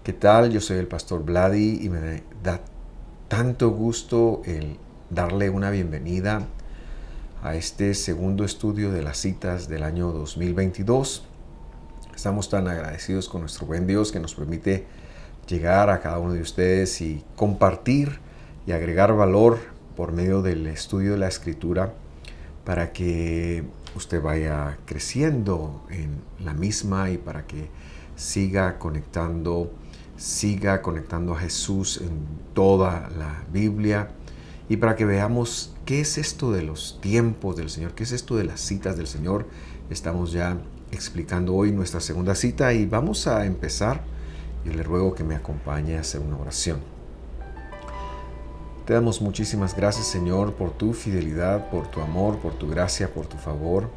¿Qué tal? Yo soy el pastor Vladi y me da tanto gusto el darle una bienvenida a este segundo estudio de las citas del año 2022. Estamos tan agradecidos con nuestro buen Dios que nos permite llegar a cada uno de ustedes y compartir y agregar valor por medio del estudio de la Escritura para que usted vaya creciendo en la misma y para que siga conectando a Jesús en toda la Biblia y para que veamos qué es esto de los tiempos del Señor, qué es esto de las citas del Señor. Estamos ya explicando hoy nuestra segunda cita y vamos a empezar y le ruego que me acompañe a hacer una oración. Te damos muchísimas gracias, Señor, por tu fidelidad, por tu amor, por tu gracia, por tu favor.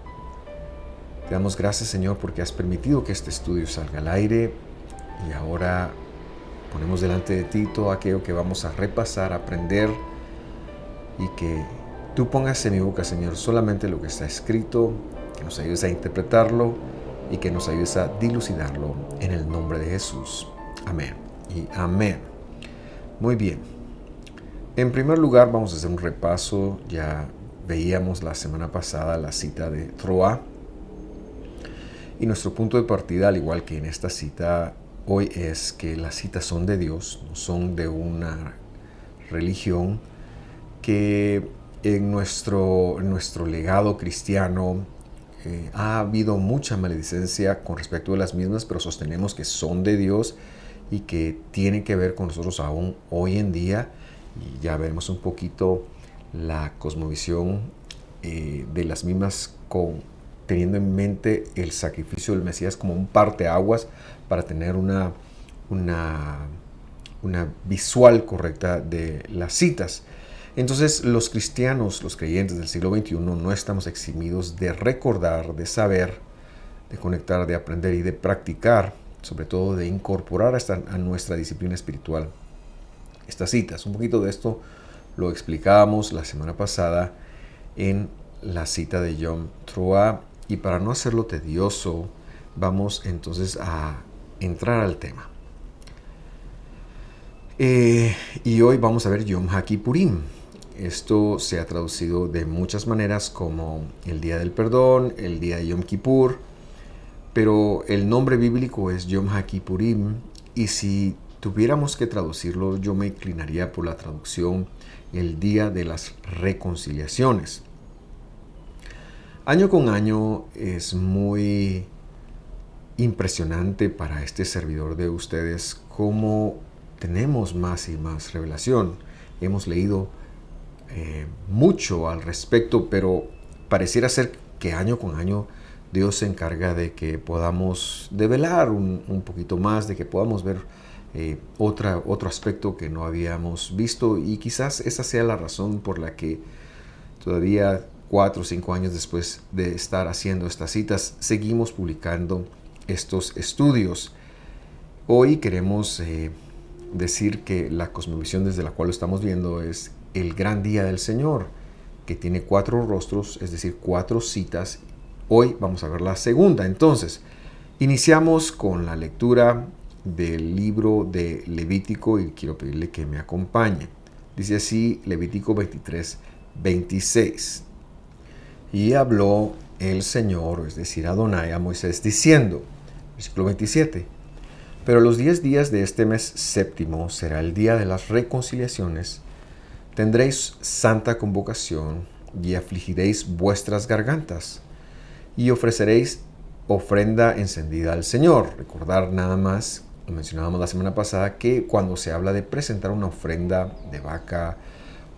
Te damos gracias, Señor, porque has permitido que este estudio salga al aire y ahora ponemos delante de ti todo aquello que vamos a repasar, aprender y que tú pongas en mi boca, Señor, solamente lo que está escrito, que nos ayudes a interpretarlo y que nos ayudes a dilucidarlo en el nombre de Jesús. Amén y amén. Muy bien. En primer lugar, vamos a hacer un repaso. Ya veíamos la semana pasada la cita de Troa. Y nuestro punto de partida, al igual que en esta cita, hoy es que las citas son de Dios, no son de una religión, que en nuestro legado cristiano ha habido mucha maledicencia con respecto a las mismas, pero sostenemos que son de Dios y que tienen que ver con nosotros aún hoy en día. Y ya veremos un poquito la cosmovisión de las mismas teniendo en mente el sacrificio del Mesías como un parteaguas para tener una visual correcta de las citas. Entonces los cristianos, los creyentes del siglo XXI no estamos eximidos de recordar, de saber, de conectar, de aprender y de practicar, sobre todo de incorporar a nuestra disciplina espiritual estas citas. Un poquito de esto lo explicábamos la semana pasada en la cita de Yom Teruah, y para no hacerlo tedioso vamos entonces a entrar al tema. Y hoy vamos a ver Yom HaKippurim. Esto se ha traducido de muchas maneras como el día del perdón, el día de Yom Kippur, pero el nombre bíblico es Yom HaKippurim, y si tuviéramos que traducirlo, yo me inclinaría por la traducción el día de las reconciliaciones. Año con año es muy impresionante para este servidor de ustedes cómo tenemos más y más revelación. Hemos leído mucho al respecto, pero pareciera ser que año con año Dios se encarga de que podamos develar un poquito más, de que podamos ver otro aspecto que no habíamos visto, y quizás esa sea la razón por la que todavía 4 o 5 años después de estar haciendo estas citas, seguimos publicando estos estudios. Hoy queremos decir que la cosmovisión desde la cual lo estamos viendo es el gran día del Señor, que tiene 4 rostros, es decir, 4 citas. Hoy vamos a ver la segunda. Entonces, iniciamos con la lectura del libro de Levítico y quiero pedirle que me acompañe. Dice así Levítico 23:26. Y habló el Señor, es decir, Adonai, a Moisés diciendo, versículo 27, pero los 10 días de este mes séptimo será el día de las reconciliaciones. Tendréis santa convocación y afligiréis vuestras gargantas y ofreceréis ofrenda encendida al Señor. Recordar nada más, lo mencionábamos la semana pasada, que cuando se habla de presentar una ofrenda de vaca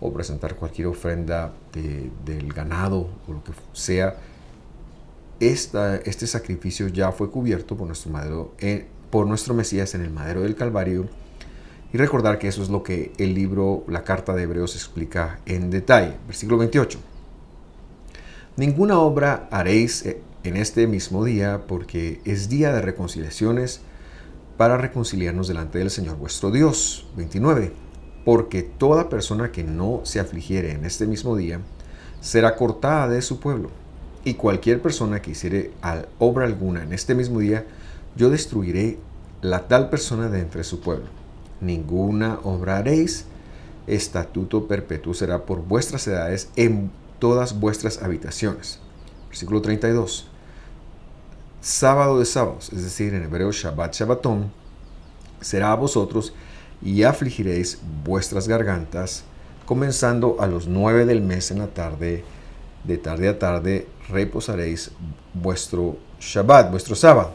o presentar cualquier ofrenda del ganado o lo que sea, este sacrificio ya fue cubierto por nuestro Mesías en el madero del Calvario. Y recordar que eso es lo que la carta de Hebreos explica en detalle. Versículo 28. Ninguna obra haréis en este mismo día, porque es día de reconciliaciones para reconciliarnos delante del Señor vuestro Dios. 29. Porque toda persona que no se afligiere en este mismo día será cortada de su pueblo. Y cualquier persona que hiciere obra alguna en este mismo día, yo destruiré la tal persona de entre su pueblo. Ninguna obra haréis, estatuto perpetuo será por vuestras edades en todas vuestras habitaciones. Versículo 32. Sábado de sábados, es decir, en hebreo Shabbat Shabbaton, será a vosotros y afligiréis vuestras gargantas, comenzando a los 9 del mes en la tarde, de tarde a tarde, reposaréis vuestro Shabbat, vuestro sábado.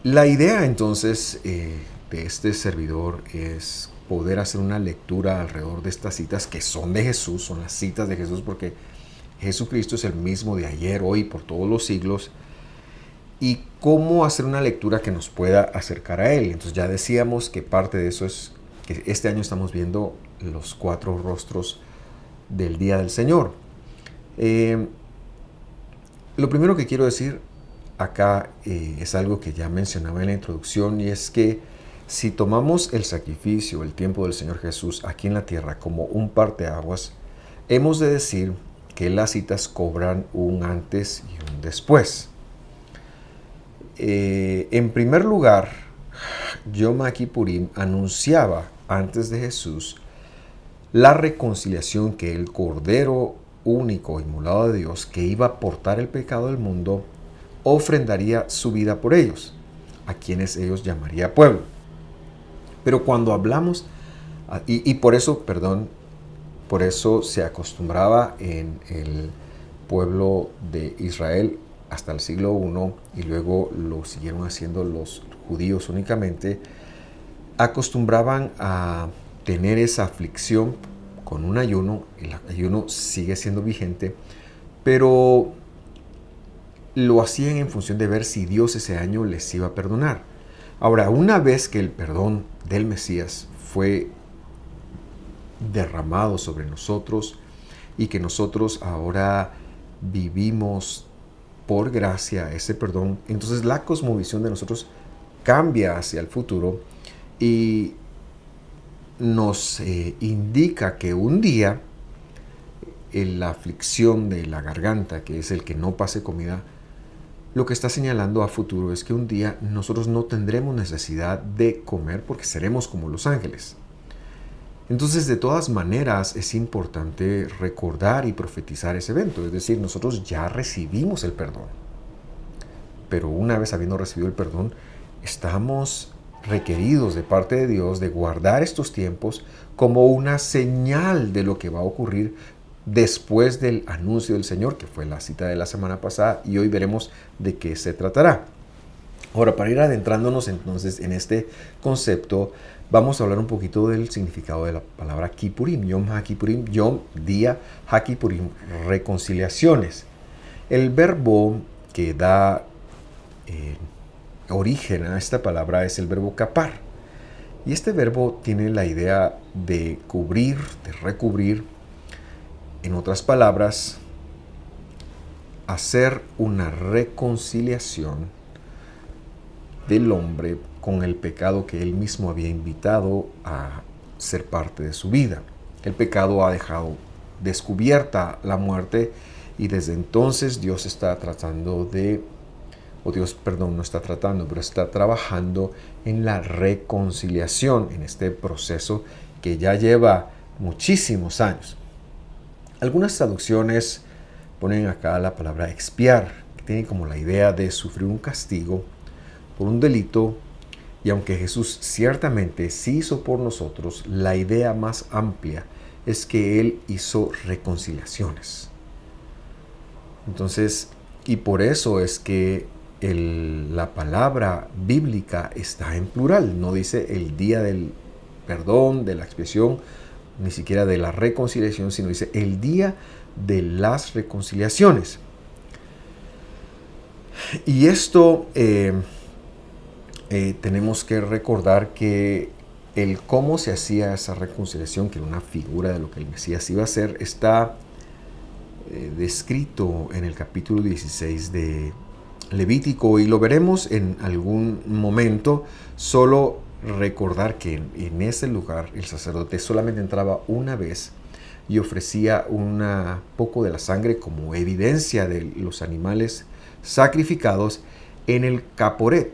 La idea entonces de este servidor es poder hacer una lectura alrededor de estas citas que son de Jesús, son las citas de Jesús, porque Jesucristo es el mismo de ayer, hoy, por todos los siglos, y cómo hacer una lectura que nos pueda acercar a Él. Entonces ya decíamos que parte de eso es que este año estamos viendo los 4 rostros del Día del Señor. Lo primero que quiero decir acá es algo que ya mencionaba en la introducción, y es que si tomamos el sacrificio, el tiempo del Señor Jesús aquí en la tierra como un parteaguas, hemos de decir que las citas cobran un antes y un después. En primer lugar, Yom Kippurim anunciaba antes de Jesús la reconciliación que el Cordero único inmolado de Dios, que iba a portar el pecado del mundo, ofrendaría su vida por ellos, a quienes ellos llamaría pueblo. Pero cuando hablamos, y por eso, por eso se acostumbraba en el pueblo de Israel hasta el siglo I, y luego lo siguieron haciendo los judíos únicamente, acostumbraban a tener esa aflicción con un ayuno. El ayuno sigue siendo vigente, pero lo hacían en función de ver si Dios ese año les iba a perdonar. Ahora, una vez que el perdón del Mesías fue derramado sobre nosotros y que nosotros ahora vivimos por gracia ese perdón, entonces la cosmovisión de nosotros cambia hacia el futuro y nos indica que un día la aflicción de la garganta, que es el que no pase comida, lo que está señalando a futuro es que un día nosotros no tendremos necesidad de comer porque seremos como los ángeles. Entonces, de todas maneras, es importante recordar y profetizar ese evento. Es decir, nosotros ya recibimos el perdón. Pero una vez habiendo recibido el perdón, estamos requeridos de parte de Dios de guardar estos tiempos como una señal de lo que va a ocurrir después del anuncio del Señor, que fue la cita de la semana pasada, y hoy veremos de qué se tratará. Ahora, para ir adentrándonos entonces en este concepto, vamos a hablar un poquito del significado de la palabra Kippurim. Yom HaKippurim, Yom, día, HaKippurim, reconciliaciones. El verbo que da origen a esta palabra es el verbo kapar. Y este verbo tiene la idea de cubrir, de recubrir. En otras palabras, hacer una reconciliación del hombre con el pecado que él mismo había invitado a ser parte de su vida. El pecado ha dejado descubierta la muerte, y desde entonces Dios está tratando de, no está tratando, pero está trabajando en la reconciliación, en este proceso que ya lleva muchísimos años. Algunas traducciones ponen acá la palabra expiar, que tiene como la idea de sufrir un castigo por un delito, y aunque Jesús ciertamente sí hizo por nosotros, la idea más amplia es que Él hizo reconciliaciones. Entonces, y por eso es que la palabra bíblica está en plural, no dice el día del perdón, de la expiación, ni siquiera de la reconciliación, sino dice el día de las reconciliaciones. Y esto tenemos que recordar que el cómo se hacía esa reconciliación, que era una figura de lo que el Mesías iba a hacer, está descrito en el capítulo 16 de Levítico, y lo veremos en algún momento. Solo recordar que en ese lugar el sacerdote solamente entraba una vez y ofrecía un poco de la sangre como evidencia de los animales sacrificados en el caporet.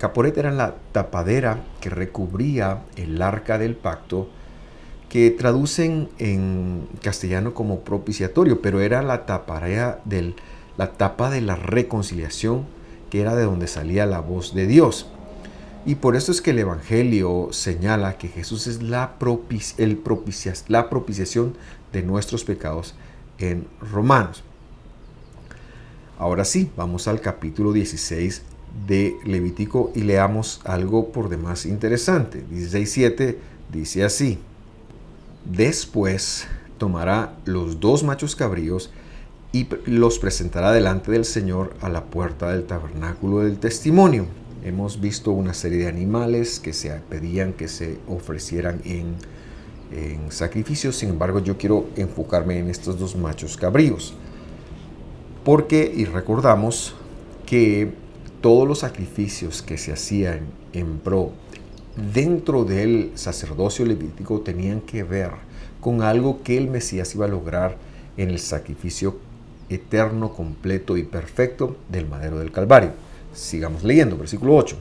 Caporet era la tapadera que recubría el arca del pacto, que traducen en castellano como propiciatorio, pero era la la tapa de la reconciliación, que era de donde salía la voz de Dios. Y por eso es que el Evangelio señala que Jesús es la propiciación de nuestros pecados en Romanos. Ahora sí, vamos al capítulo 16 de Levítico y leamos algo por demás interesante. 16:7 dice así: después tomará los 2 machos cabríos y los presentará delante del Señor a la puerta del tabernáculo del testimonio. Hemos visto una serie de animales que se pedían que se ofrecieran en sacrificios. Sin embargo, yo quiero enfocarme en estos 2 machos cabríos. Porque, y recordamos que todos los sacrificios que se hacían en pro dentro del sacerdocio levítico tenían que ver con algo que el Mesías iba a lograr en el sacrificio eterno, completo y perfecto del madero del Calvario. Sigamos leyendo, versículo 8.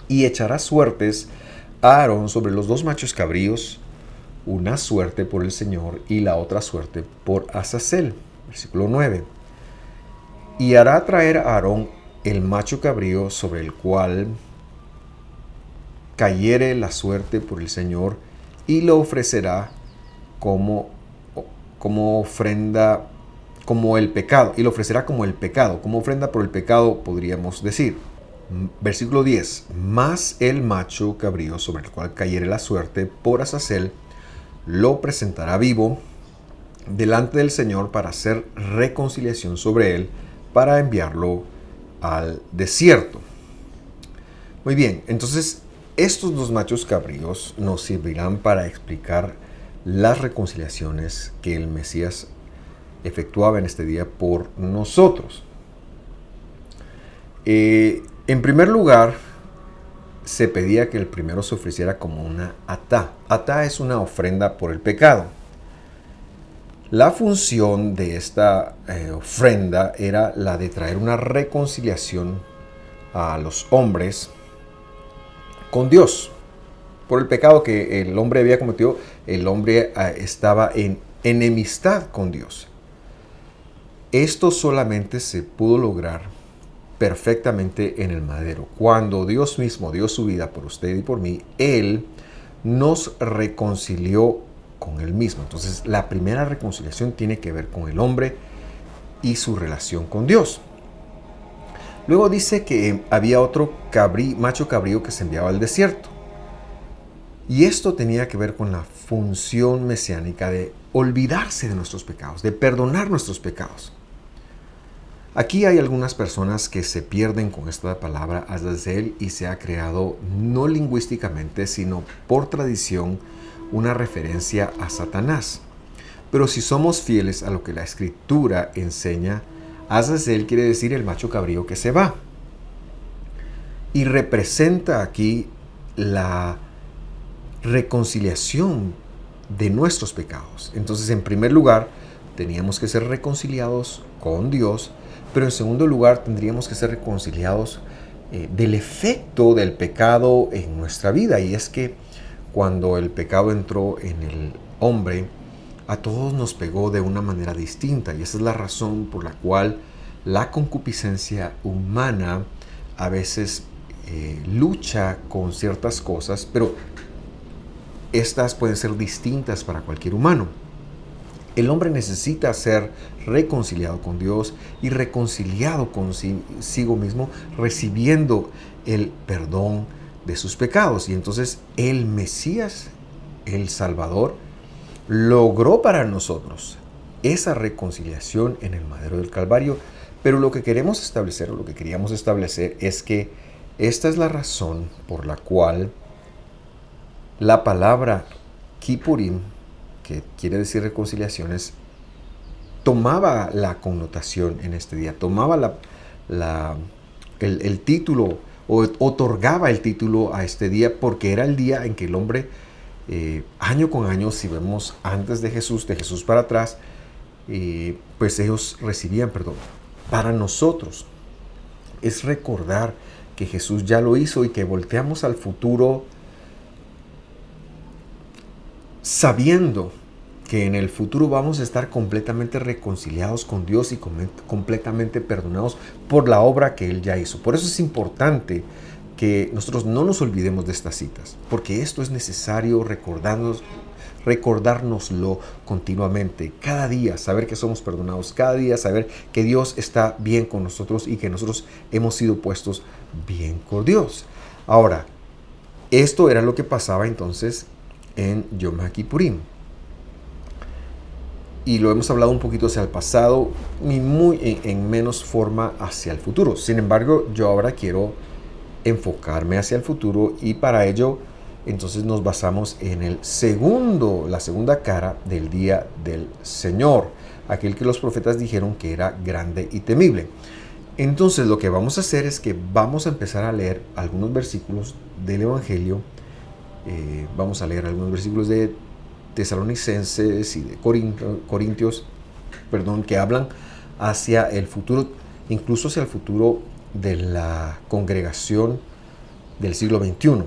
Y echará suertes a Aarón sobre los 2 machos cabríos, una suerte por el Señor y la otra suerte por Azazel. Versículo 9. Y hará traer a Aarón el macho cabrío sobre el cual cayere la suerte por el Señor, y lo ofrecerá como ofrenda, como el pecado, y lo ofrecerá como el pecado, como ofrenda por el pecado, podríamos decir. Versículo 10. Mas el macho cabrío sobre el cual cayere la suerte por Azazel, lo presentará vivo delante del Señor para hacer reconciliación sobre él, para enviarlo al desierto. Muy bien, entonces estos 2 machos cabríos nos servirán para explicar las reconciliaciones que el Mesías efectuaba en este día por nosotros. En primer lugar, se pedía que el primero se ofreciera como una atá. Atá es una ofrenda por el pecado. La función de esta ofrenda era la de traer una reconciliación a los hombres con Dios. Por el pecado que el hombre había cometido, el hombre estaba en enemistad con Dios. Esto solamente se pudo lograr perfectamente en el madero. Cuando Dios mismo dio su vida por usted y por mí, Él nos reconcilió con Él mismo. Entonces, la primera reconciliación tiene que ver con el hombre y su relación con Dios. Luego dice que había otro macho cabrío que se enviaba al desierto. Y esto tenía que ver con la función mesiánica de olvidarse de nuestros pecados, de perdonar nuestros pecados. Aquí hay algunas personas que se pierden con esta palabra Azazel y se ha creado no lingüísticamente, sino por tradición, una referencia a Satanás. Pero si somos fieles a lo que la Escritura enseña, Azazel quiere decir el macho cabrío que se va. Y representa aquí la reconciliación de nuestros pecados. Entonces, en primer lugar, teníamos que ser reconciliados con Dios, pero en segundo lugar, tendríamos que ser reconciliados del efecto del pecado en nuestra vida. Y es que cuando el pecado entró en el hombre, a todos nos pegó de una manera distinta. Y esa es la razón por la cual la concupiscencia humana a veces lucha con ciertas cosas, pero estas pueden ser distintas para cualquier humano. El hombre necesita ser reconciliado con Dios y reconciliado consigo mismo, recibiendo el perdón de sus pecados. Y entonces el Mesías, el Salvador, logró para nosotros esa reconciliación en el madero del Calvario. Pero lo que queremos establecer, o lo que queríamos establecer, es que esta es la razón por la cual la palabra Kippurim, que quiere decir reconciliaciones, tomaba la connotación en este día, tomaba el título, o otorgaba el título a este día, porque era el día en que el hombre, año con año, si vemos antes de Jesús para atrás, pues ellos recibían perdón. Para nosotros es recordar que Jesús ya lo hizo y que volteamos al futuro sabiendo que en el futuro vamos a estar completamente reconciliados con Dios y completamente perdonados por la obra que Él ya hizo. Por eso es importante que nosotros no nos olvidemos de estas citas, porque esto es necesario recordárnoslo continuamente, cada día saber que somos perdonados, cada día saber que Dios está bien con nosotros y que nosotros hemos sido puestos bien con Dios. Ahora, esto era lo que pasaba entonces en Yom HaKippurim. Y lo hemos hablado un poquito hacia el pasado y muy en menos forma hacia el futuro. Sin embargo, yo ahora quiero enfocarme hacia el futuro y para ello entonces nos basamos en la segunda cara del día del Señor, aquel que los profetas dijeron que era grande y temible. Entonces lo que vamos a hacer es que vamos a empezar a leer algunos versículos del Evangelio. Vamos a leer algunos versículos de Tesalonicenses y de Corintios, que hablan hacia el futuro, incluso hacia el futuro de la congregación del siglo XXI.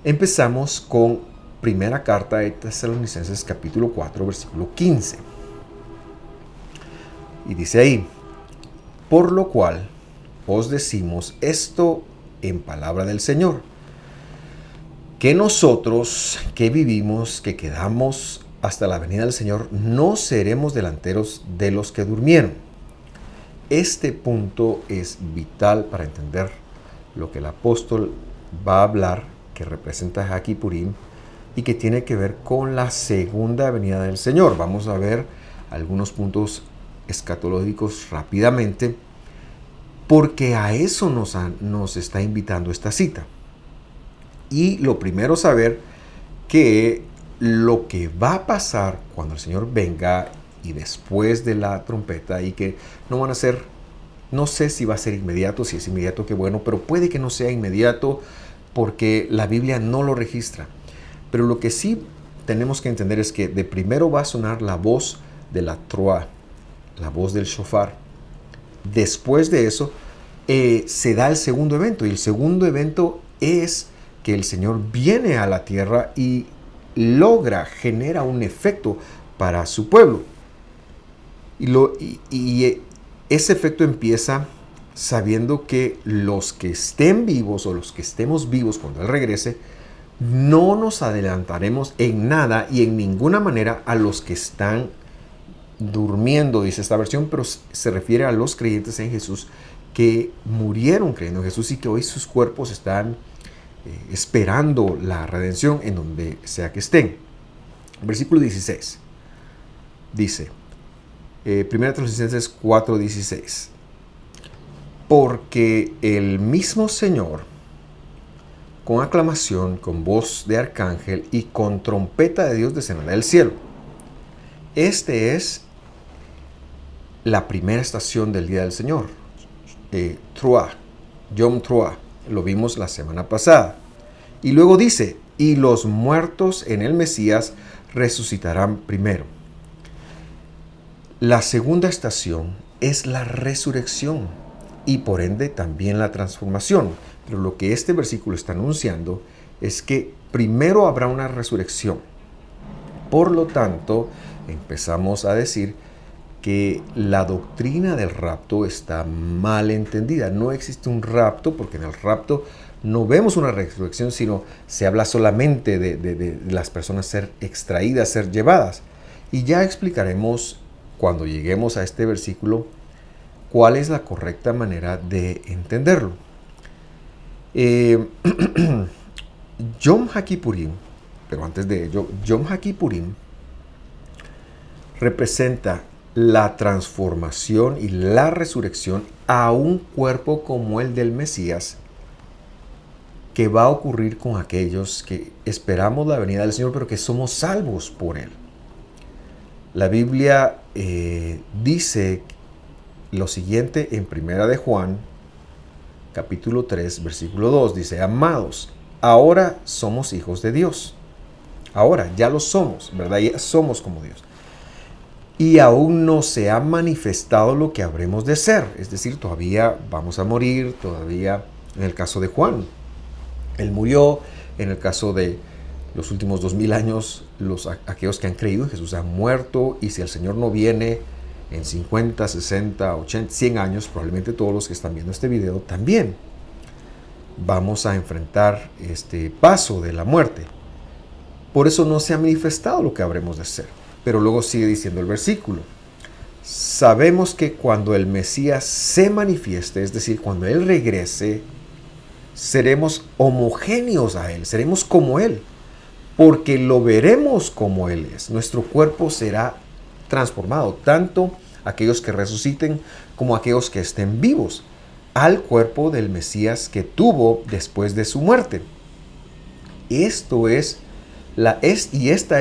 Empezamos con primera carta de Tesalonicenses capítulo 4, versículo 15. Y dice ahí: por lo cual os decimos esto en palabra del Señor, que nosotros que vivimos, que quedamos hasta la venida del Señor, no seremos delanteros de los que durmieron. Este punto es vital para entender lo que el apóstol va a hablar, que representa HaKippurim y que tiene que ver con la segunda venida del Señor. Vamos a ver algunos puntos escatológicos rápidamente, porque a eso nos está invitando esta cita. Y lo primero, saber que lo que va a pasar cuando el Señor venga y después de la trompeta, y que no van a ser, no sé si va a ser inmediato, si es inmediato, qué bueno, pero puede que no sea inmediato porque la Biblia no lo registra. Pero lo que sí tenemos que entender es que de primero va a sonar la voz de la troa, la voz del shofar. Después de eso se da el segundo evento, y el segundo evento es que el Señor viene a la tierra y genera un efecto para su pueblo. Y ese efecto empieza sabiendo que los que estén vivos o los que estemos vivos cuando Él regrese, no nos adelantaremos en nada y en ninguna manera a los que están durmiendo, dice esta versión, pero se refiere a los creyentes en Jesús que murieron creyendo en Jesús y que hoy sus cuerpos están esperando la redención en donde sea que estén. Versículo 16 dice, 1 Tesalonicenses 4:16, porque el mismo Señor, con aclamación, con voz de arcángel y con trompeta de Dios, descenderá del cielo. Este es la primera estación del día del Señor, Truah, Yom Truah. Lo vimos la semana pasada. Y luego dice, y los muertos en el Mesías resucitarán primero. La segunda estación es la resurrección y por ende también la transformación. Pero lo que este versículo está anunciando es que primero habrá una resurrección. Por lo tanto, empezamos a decir que la doctrina del rapto está mal entendida. No existe un rapto, porque en el rapto no vemos una resurrección, sino se habla solamente de las personas ser extraídas, ser llevadas. Y ya explicaremos cuando lleguemos a este versículo cuál es la correcta manera de entenderlo. Yom HaKippurim, pero antes de ello, Yom HaKippurim representa la transformación y la resurrección a un cuerpo como el del Mesías, que va a ocurrir con aquellos que esperamos la venida del Señor, pero que somos salvos por Él. La Biblia dice lo siguiente en Primera de Juan, capítulo 3, versículo 2, dice, amados, ahora somos hijos de Dios. Ahora ya lo somos, ¿verdad? Ya somos como Dios. Y aún no se ha manifestado lo que habremos de ser. Es decir, todavía vamos a morir, todavía En el caso de Juan, él murió. En el caso de los últimos 2000 años, aquellos que han creído en Jesús han muerto, y si el Señor no viene en 50, 60, 80, 100 años, probablemente todos los que están viendo este video también vamos a enfrentar este paso de la muerte. Por eso no se ha manifestado lo que habremos de hacer. Pero luego sigue diciendo el versículo: sabemos que cuando el Mesías se manifieste, es decir, cuando Él regrese, seremos homogéneos a Él, seremos como Él, porque lo veremos como Él es. Nuestro cuerpo será transformado, tanto aquellos que resuciten como aquellos que estén vivos, al cuerpo del Mesías que tuvo después de su muerte. Y esta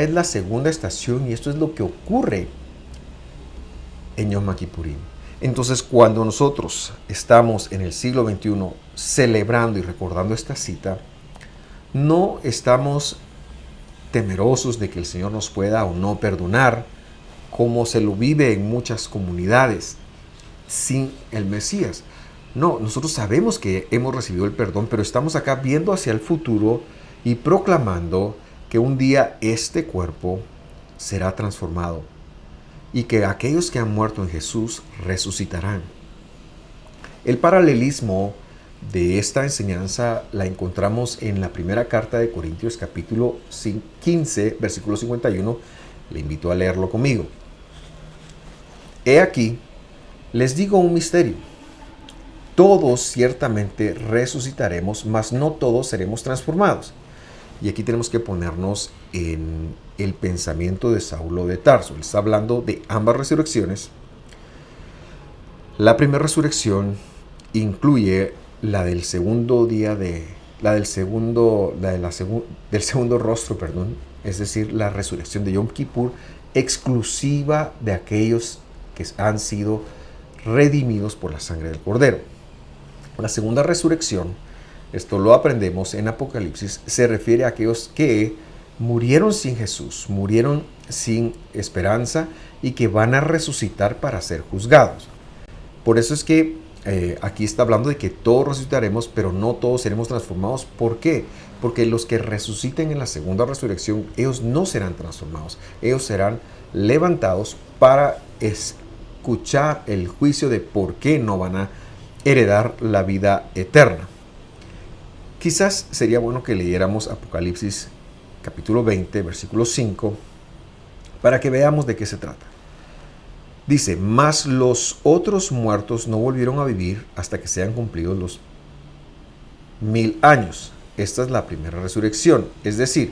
es la segunda estación, y esto es lo que ocurre en Yom Kippurim. Entonces, cuando nosotros estamos en el siglo XXI celebrando y recordando esta cita, no estamos temerosos de que el Señor nos pueda o no perdonar, como se lo vive en muchas comunidades sin el Mesías. No, nosotros sabemos que hemos recibido el perdón, pero estamos acá viendo hacia el futuro y proclamando que un día este cuerpo será transformado y que aquellos que han muerto en Jesús resucitarán. El paralelismo de esta enseñanza la encontramos en la primera carta de Corintios, capítulo 15, versículo 51. Le invito a leerlo conmigo. He aquí, les digo un misterio. Todos ciertamente resucitaremos, mas no todos seremos transformados. Y aquí tenemos que ponernos en el pensamiento de Saulo de Tarso. Él está hablando de ambas resurrecciones. La primera resurrección incluye la del segundo día del segundo rostro, es decir, la resurrección de Yom Kippur, exclusiva de aquellos que han sido redimidos por la sangre del Cordero. La segunda resurrección, esto lo aprendemos en Apocalipsis, se refiere a aquellos que murieron sin Jesús, murieron sin esperanza y que van a resucitar para ser juzgados. Por eso es que aquí está hablando de que todos resucitaremos, pero no todos seremos transformados. ¿Por qué? Porque los que resuciten en la segunda resurrección, ellos no serán transformados. Ellos serán levantados para escuchar el juicio de por qué no van a heredar la vida eterna. Quizás sería bueno que leyéramos Apocalipsis capítulo 20, versículo 5, para que veamos de qué se trata. Dice: mas los otros muertos no volvieron a vivir hasta que sean cumplidos los 1000 años. Esta es la primera resurrección. Es decir,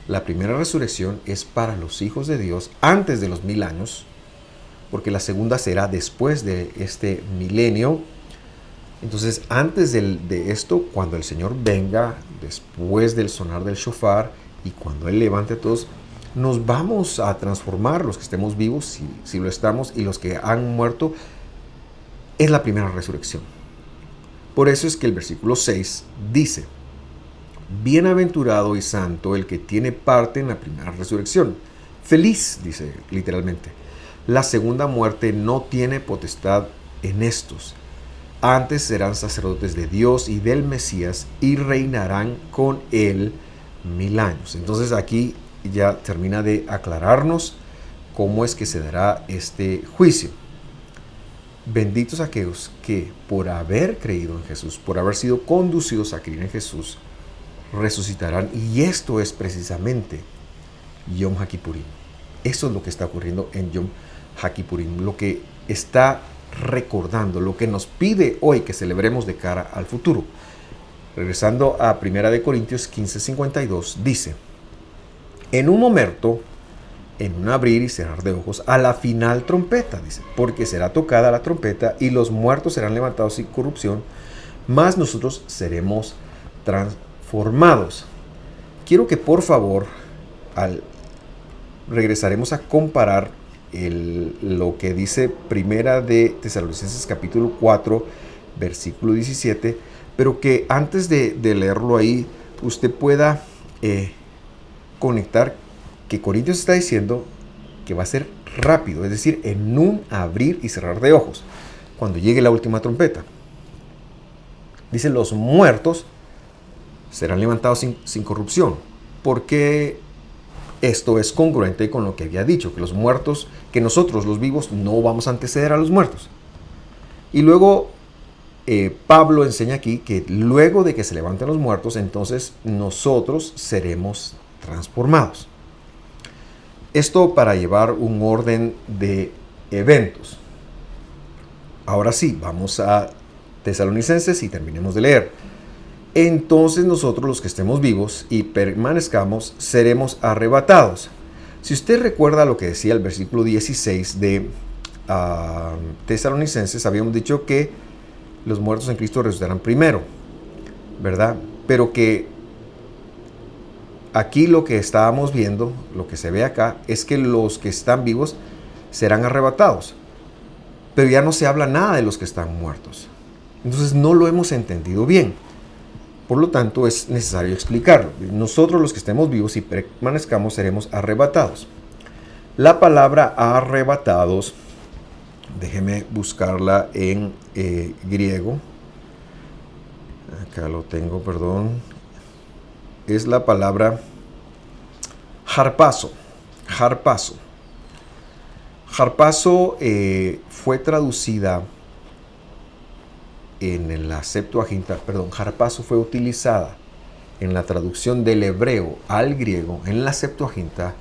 la primera resurrección es para los hijos de Dios antes de los 1000 años, porque la segunda será después de este milenio. Entonces, antes de esto, cuando el Señor venga, después del sonar del shofar y cuando Él levante a todos, nos vamos a transformar, los que estemos vivos, si lo estamos, y los que han muerto. Es la primera resurrección. Por eso es que el versículo 6 dice: bienaventurado y santo el que tiene parte en la primera resurrección. Feliz, dice literalmente. La segunda muerte no tiene potestad en estos. Antes serán sacerdotes de Dios y del Mesías y reinarán con Él 1000 años. Entonces aquí ya termina de aclararnos cómo es que se dará este juicio. Benditos aquellos que por haber creído en Jesús, por haber sido conducidos a creer en Jesús, resucitarán. Y esto es precisamente Yom Kippurim. Eso es lo que está ocurriendo en Yom Kippurim, lo que está recordando, lo que nos pide hoy que celebremos de cara al futuro. Regresando a 1 Corintios 15:52, dice: en un momento, en un abrir y cerrar de ojos, a la final trompeta, dice, porque será tocada la trompeta y los muertos serán levantados sin corrupción, mas nosotros seremos transformados. Quiero que por favor regresaremos a comparar lo que dice Primera de Tesalonicenses capítulo 4, versículo 17, pero que antes de leerlo ahí, usted pueda conectar que Corintios está diciendo que va a ser rápido, es decir, en un abrir y cerrar de ojos, cuando llegue la última trompeta. Dice, los muertos serán levantados sin corrupción. Porque esto es congruente con lo que había dicho, que los muertos, que nosotros los vivos no vamos a anteceder a los muertos. Y luego Pablo enseña aquí que luego de que se levanten los muertos, entonces nosotros seremos transformados. Esto para llevar un orden de eventos. Ahora sí, vamos a Tesalonicenses y terminemos de leer. Entonces nosotros los que estemos vivos y permanezcamos seremos arrebatados. Si usted recuerda lo que decía el versículo 16 de Tesalonicenses, habíamos dicho que los muertos en Cristo resucitarán primero, ¿verdad? Pero que aquí lo que estábamos viendo, lo que se ve acá, es que los que están vivos serán arrebatados. Pero ya no se habla nada de los que están muertos. Entonces no lo hemos entendido bien. Por lo tanto, es necesario explicarlo. Nosotros los que estemos vivos y permanezcamos seremos arrebatados. La palabra arrebatados, déjeme buscarla en griego. Acá lo tengo, perdón. Es la palabra harpazo. Harpazo. Harpazo fue traducida en la Septuaginta, harpazo fue utilizada en la traducción del hebreo al griego en la Septuaginta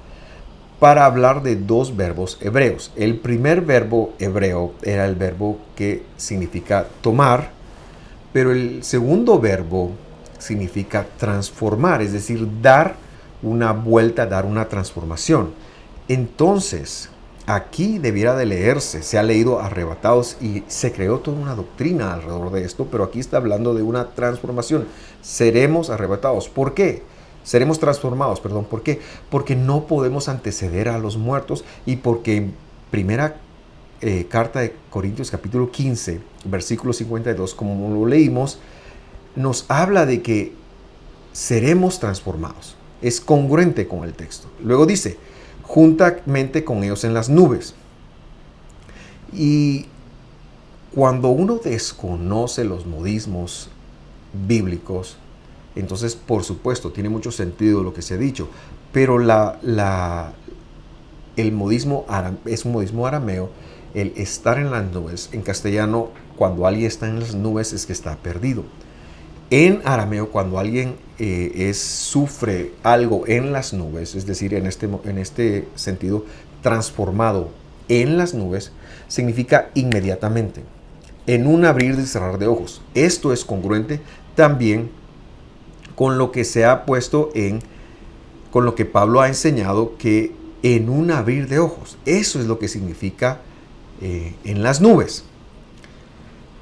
para hablar de dos verbos hebreos. El primer verbo hebreo era el verbo que significa tomar, pero el segundo verbo significa transformar, es decir, dar una vuelta, dar una transformación. Entonces, aquí debiera de leerse, se ha leído arrebatados y se creó toda una doctrina alrededor de esto, pero aquí está hablando de una transformación. Seremos arrebatados. ¿Por qué? Seremos transformados, perdón. ¿Por qué? Porque no podemos anteceder a los muertos y porque en primera carta de Corintios capítulo 15, versículo 52, como lo leímos, nos habla de que seremos transformados. Es congruente con el texto. Luego dice, juntamente con ellos en las nubes. Y cuando uno desconoce los modismos bíblicos, entonces por supuesto tiene mucho sentido lo que se ha dicho, pero el modismo es un modismo arameo. El estar en las nubes, en castellano, cuando alguien está en las nubes es que está perdido. En arameo, cuando alguien sufre algo en las nubes, es decir, en este sentido, transformado en las nubes, significa inmediatamente, en un abrir y cerrar de ojos. Esto es congruente también con lo que se ha puesto con lo que Pablo ha enseñado, que en un abrir de ojos. Eso es lo que significa en las nubes.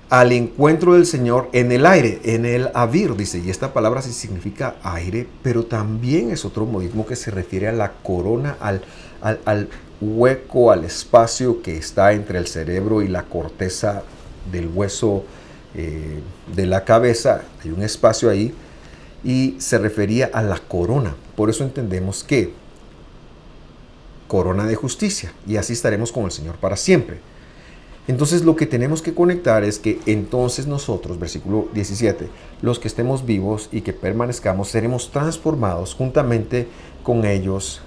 Al encuentro del Señor en el aire, en el avir, dice, y esta palabra sí significa aire, pero también es otro modismo que se refiere a la corona, al hueco, al espacio que está entre el cerebro y la corteza del hueso de la cabeza. Hay un espacio ahí y se refería a la corona. Por eso entendemos que corona de justicia, y así estaremos con el Señor para siempre. Entonces lo que tenemos que conectar es que entonces nosotros, versículo 17, los que estemos vivos y que permanezcamos, seremos transformados juntamente con ellos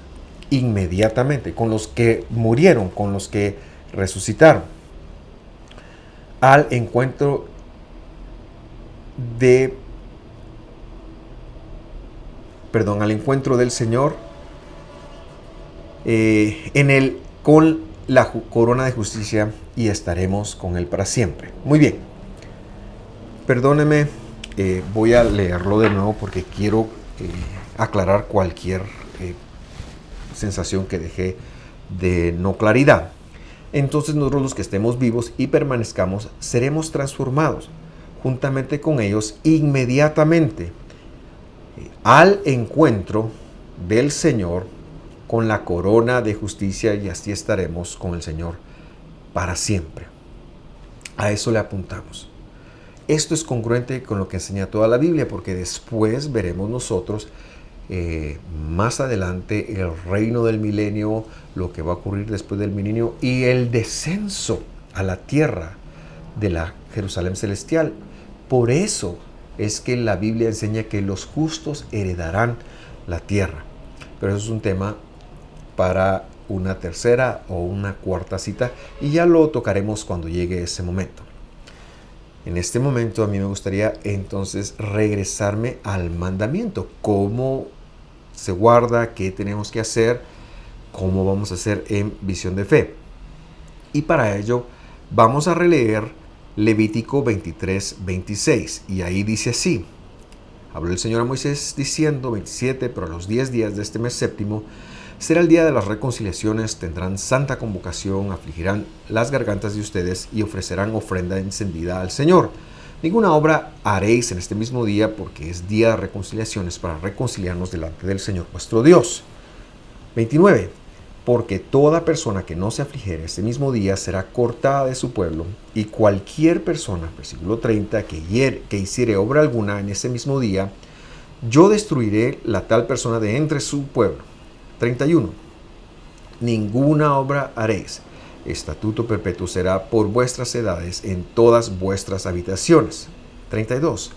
inmediatamente, con los que murieron, con los que resucitaron, al encuentro al encuentro del Señor con la corona de justicia, y estaremos con Él para siempre. Muy bien. Perdóneme, voy a leerlo de nuevo porque quiero aclarar cualquier sensación que dejé de no claridad. Entonces nosotros los que estemos vivos y permanezcamos seremos transformados juntamente con ellos inmediatamente al encuentro del Señor con la corona de justicia, y así estaremos con el Señor para siempre. A eso le apuntamos. Esto es congruente con lo que enseña toda la Biblia, porque después veremos nosotros más adelante el reino del milenio, lo que va a ocurrir después del milenio y el descenso a la tierra de la Jerusalén celestial. Por eso es que la Biblia enseña que los justos heredarán la tierra. Pero eso es un tema para una tercera o una cuarta cita y ya lo tocaremos cuando llegue ese momento. En este momento a mí me gustaría entonces regresarme al mandamiento, cómo se guarda, qué tenemos que hacer, cómo vamos a hacer en Visión de Fe. Y para ello vamos a releer Levítico 23:26 y ahí dice así: habló el Señor a Moisés diciendo, 27, pero a los 10 días de este mes séptimo será el día de las reconciliaciones, tendrán santa convocación, afligirán las gargantas de ustedes y ofrecerán ofrenda encendida al Señor. Ninguna obra haréis en este mismo día, porque es día de reconciliaciones para reconciliarnos delante del Señor vuestro Dios. 29. Porque toda persona que no se afligiere este mismo día será cortada de su pueblo, y cualquier persona, versículo 30, que hiciere obra alguna en ese mismo día, yo destruiré la tal persona de entre su pueblo. 31. Ninguna obra haréis. Estatuto perpetuo será por vuestras edades en todas vuestras habitaciones. 32.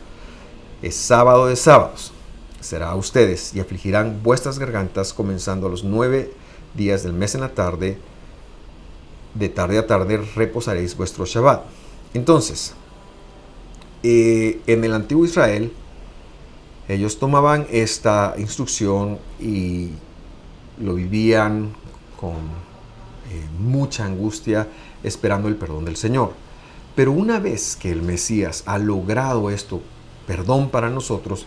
Es sábado de sábados. Será a ustedes y afligirán vuestras gargantas comenzando a los 9 días del mes en la tarde. De tarde a tarde reposaréis vuestro Shabbat. Entonces, en el antiguo Israel, ellos tomaban esta instrucción y lo vivían con mucha angustia, esperando el perdón del Señor. Pero una vez que el Mesías ha logrado esto, perdón para nosotros,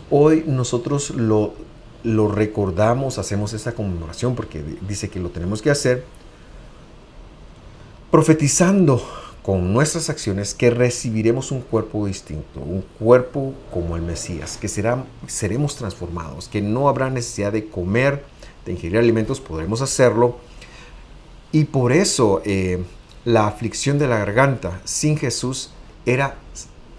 hoy nosotros lo recordamos, hacemos esta conmemoración porque dice que lo tenemos que hacer, profetizando con nuestras acciones que recibiremos un cuerpo distinto, un cuerpo como el Mesías, que seremos transformados, que no habrá necesidad de comer, de ingerir alimentos, podremos hacerlo. Y por eso la aflicción de la garganta sin Jesús era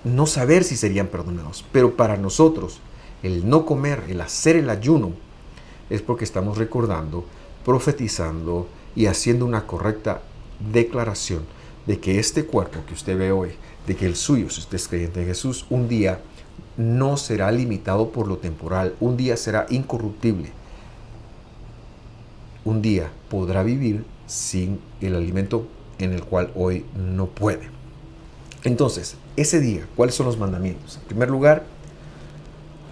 no saber si serían perdonados. Pero para nosotros, el no comer, el hacer el ayuno, es porque estamos recordando, profetizando y haciendo una correcta declaración de que este cuerpo que usted ve hoy, de que el suyo, si usted es creyente en Jesús, un día no será limitado por lo temporal, un día será incorruptible. Un día podrá vivir sin el alimento en el cual hoy no puede. Entonces, ese día, ¿cuáles son los mandamientos? En primer lugar,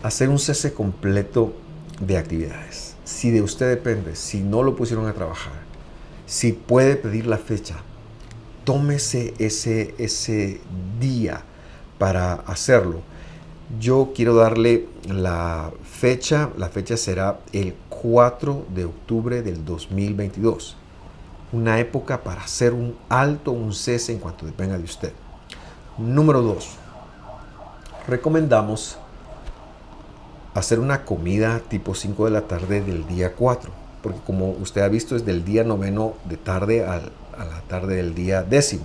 hacer un cese completo de actividades. Si de usted depende, si no lo pusieron a trabajar, si puede pedir la fecha, tómese ese día para hacerlo. Yo quiero darle la fecha será el 4 de octubre del 2022. Una época para hacer un alto, un cese en cuanto dependa de usted. Número 2. Recomendamos hacer una comida tipo 5 de la tarde del día 4. Porque como usted ha visto, es del día noveno de tarde a la tarde del día 10.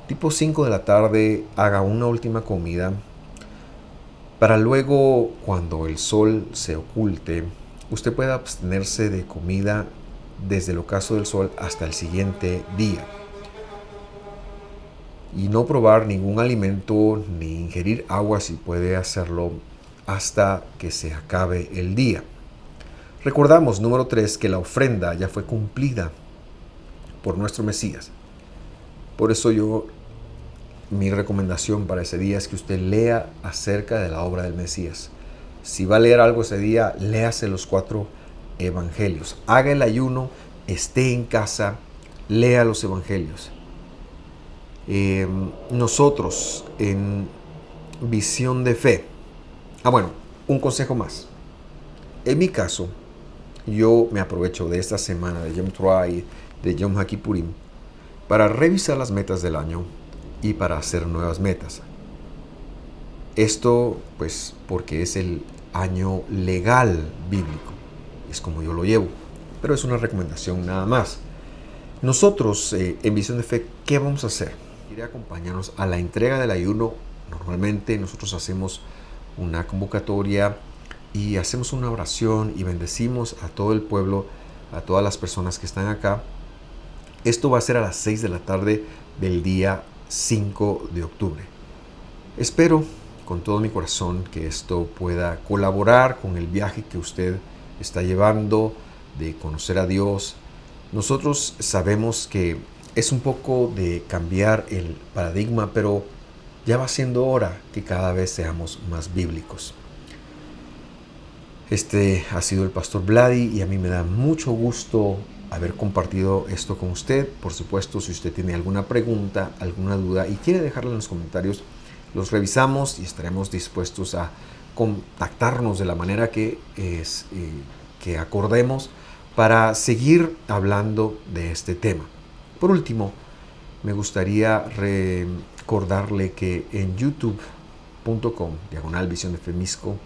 Tipo 5 de la tarde, haga una última comida para luego, cuando el sol se oculte, usted pueda abstenerse de comida desde el ocaso del sol hasta el siguiente día. Y no probar ningún alimento ni ingerir agua si puede hacerlo hasta que se acabe el día. Recordamos, número 3, que la ofrenda ya fue cumplida por nuestro Mesías. Por eso mi recomendación para ese día es que usted lea acerca de la obra del Mesías. Si va a leer algo ese día, léase los 4 evangelios. Haga el ayuno, esté en casa, lea los evangelios. Nosotros en Visión de Fe. Un consejo más. En mi caso, yo me aprovecho de esta semana de Yom Teruah y de Yom HaKippurim para revisar las metas del año y para hacer nuevas metas. Esto pues porque es el año legal bíblico, es como yo lo llevo, pero es una recomendación nada más. Nosotros en Visión de Fe, ¿qué vamos a hacer? Ir a acompañarnos a la entrega del ayuno. Normalmente nosotros hacemos una convocatoria y hacemos una oración y bendecimos a todo el pueblo, a todas las personas que están acá. Esto va a ser a las 6 de la tarde del día 5 de octubre. Espero con todo mi corazón que esto pueda colaborar con el viaje que usted está llevando de conocer a Dios. Nosotros sabemos que es un poco de cambiar el paradigma, pero ya va siendo hora que cada vez seamos más bíblicos. Este ha sido el Pastor Vladi y a mí me da mucho gusto haber compartido esto con usted. Por supuesto, si usted tiene alguna pregunta, alguna duda y quiere dejarla en los comentarios, los revisamos y estaremos dispuestos a contactarnos de la manera que acordemos para seguir hablando de este tema. Por último, me gustaría recordarle que en youtube.com/Visión de Femisco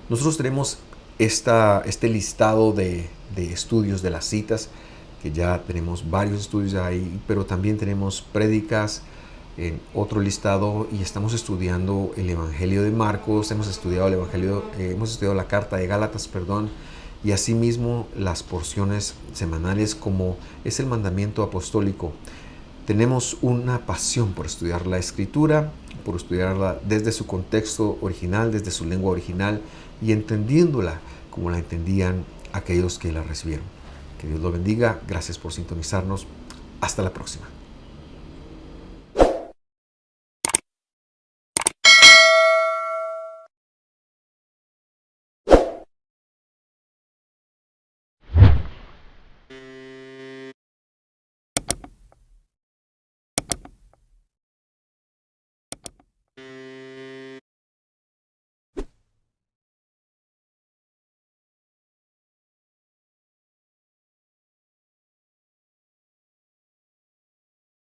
nosotros tenemos este listado de estudios de las citas, que ya tenemos varios estudios ahí, pero también tenemos prédicas en otro listado y estamos estudiando el Evangelio de Marcos, hemos estudiado la carta de Gálatas, y asimismo las porciones semanales como es el mandamiento apostólico. Tenemos una pasión por estudiar la Escritura, por estudiarla desde su contexto original, desde su lengua original y entendiéndola como la entendían aquellos que la recibieron. Que Dios lo bendiga. Gracias por sintonizarnos. Hasta la próxima.